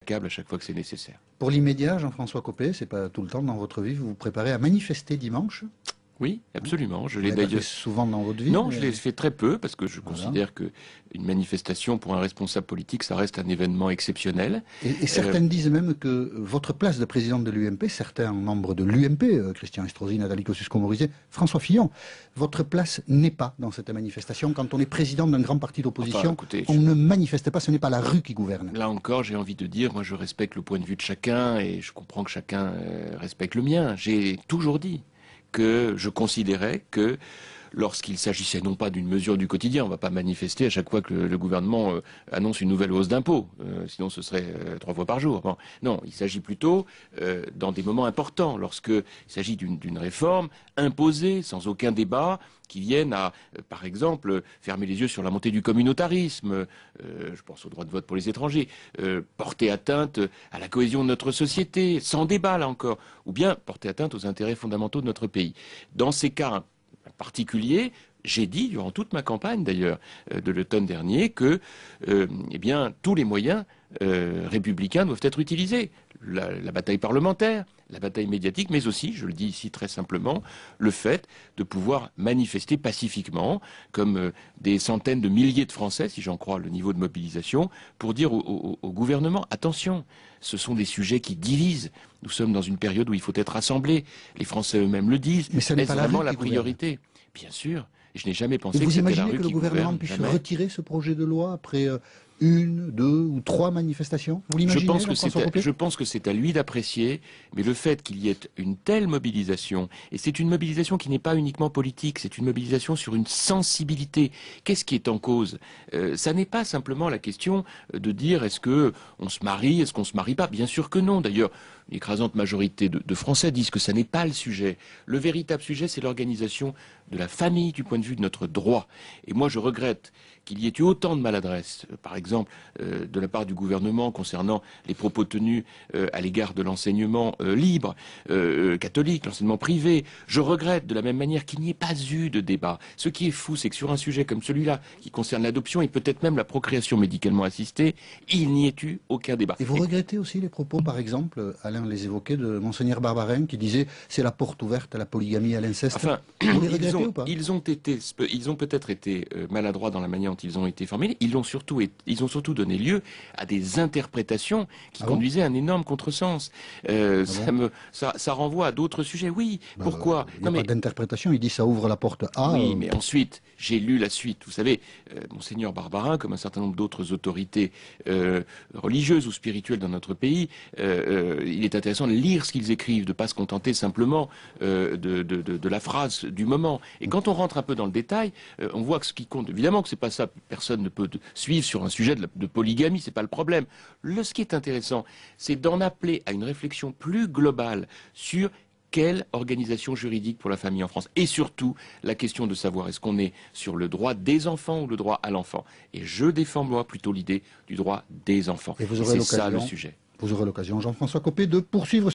câble à chaque fois que c'est nécessaire. Pour l'immédiat, Jean-François Copé, c'est pas tout le temps dans votre vie, vous vous préparez à manifester dimanche? Oui, absolument. Je Vous l'ai l'avez d'ailleurs fait souvent dans votre vie? Non, mais... je l'ai fait très peu parce que je Voilà. considère que une manifestation pour un responsable politique, ça reste un événement exceptionnel. Et certains disent même que votre place de président de l'UMP, certains membres de l'UMP, Christian Estrosi, Nathalie Kosciusko-Morizet, François Fillon, votre place n'est pas dans cette manifestation. Quand on est président d'un grand parti d'opposition, Enfin, écoutez, on ne manifeste pas, ce n'est pas la rue qui gouverne. Là encore, j'ai envie de dire, moi je respecte le point de vue de chacun et je comprends que chacun respecte le mien. J'ai toujours dit que je considérais que lorsqu'il s'agissait non pas d'une mesure du quotidien, on ne va pas manifester à chaque fois que le gouvernement annonce une nouvelle hausse d'impôts, sinon ce serait 3 fois par jour. Bon, non, il s'agit plutôt dans des moments importants, lorsqu'il s'agit d'une réforme imposée, sans aucun débat, qui viennent à, par exemple, fermer les yeux sur la montée du communautarisme, je pense au droit de vote pour les étrangers, porter atteinte à la cohésion de notre société, sans débat là encore, ou bien porter atteinte aux intérêts fondamentaux de notre pays. Dans ces cas particulier, j'ai dit durant toute ma campagne d'ailleurs de l'automne dernier que eh bien, tous les moyens républicains doivent être utilisés. La bataille parlementaire, la bataille médiatique, mais aussi, je le dis ici très simplement, le fait de pouvoir manifester pacifiquement, comme des centaines de milliers de Français, si j'en crois le niveau de mobilisation, pour dire au gouvernement, attention, ce sont des sujets qui divisent. Nous sommes dans une période où il faut être rassemblés. Les Français eux-mêmes le disent. Mais ça n'est pas vraiment la rue qui priorité. Bien sûr. Et je n'ai jamais pensé Et vous que c'était la imaginez rue que le qui gouvernement gouverne, puisse jamais. retirer ce projet de loi après une, deux ou trois manifestations? Vous l'imaginez, je pense que c'est à lui d'apprécier, mais le fait qu'il y ait une telle mobilisation, et c'est une mobilisation qui n'est pas uniquement politique, c'est une mobilisation sur une sensibilité. Qu'est-ce qui est en cause? Ça n'est pas simplement la question de dire est-ce que on se marie, est-ce qu'on se marie pas? Bien sûr que non. D'ailleurs, l'écrasante majorité de Français disent que ça n'est pas le sujet. Le véritable sujet, c'est l'organisation de la famille du point de vue de notre droit. Et moi, je regrette qu'il y ait eu autant de maladresse, par exemple, de la part du gouvernement concernant les propos tenus à l'égard de l'enseignement libre, catholique, l'enseignement privé. Je regrette de la même manière qu'il n'y ait pas eu de débat. Ce qui est fou, c'est que sur un sujet comme celui-là, qui concerne l'adoption et peut-être même la procréation médicalement assistée, il n'y ait eu aucun débat. Et vous regrettez aussi les propos, par exemple, Alain les évoquait, de Monseigneur Barbarin, qui disait c'est la porte ouverte à la polygamie et à l'inceste. Enfin, vous les regrettez ou pas? ils ont peut-être été maladroits dans la manière dont ils ont été formulés. Ils ont surtout donné lieu à des interprétations qui conduisaient à un énorme contresens. Ça renvoie à d'autres sujets. Oui, pourquoi? Il n'y a pas d'interprétation, il dit ça ouvre la porte à... Oui, mais ensuite, j'ai lu la suite. Vous savez, Monseigneur Barbarin, comme un certain nombre d'autres autorités religieuses ou spirituelles dans notre pays, il est intéressant de lire ce qu'ils écrivent, de ne pas se contenter simplement de la phrase du moment. Et quand on rentre un peu dans le détail, on voit que ce qui compte, évidemment que c'est pas ça, personne ne peut suivre sur un sujet de polygamie, c'est pas le problème. Ce qui est intéressant, c'est d'en appeler à une réflexion plus globale sur quelle organisation juridique pour la famille en France? Et surtout, la question de savoir est-ce qu'on est sur le droit des enfants ou le droit à l'enfant? Et je défends, moi, plutôt l'idée du droit des enfants. Et c'est ça le sujet. Vous aurez l'occasion, Jean-François Copé, de poursuivre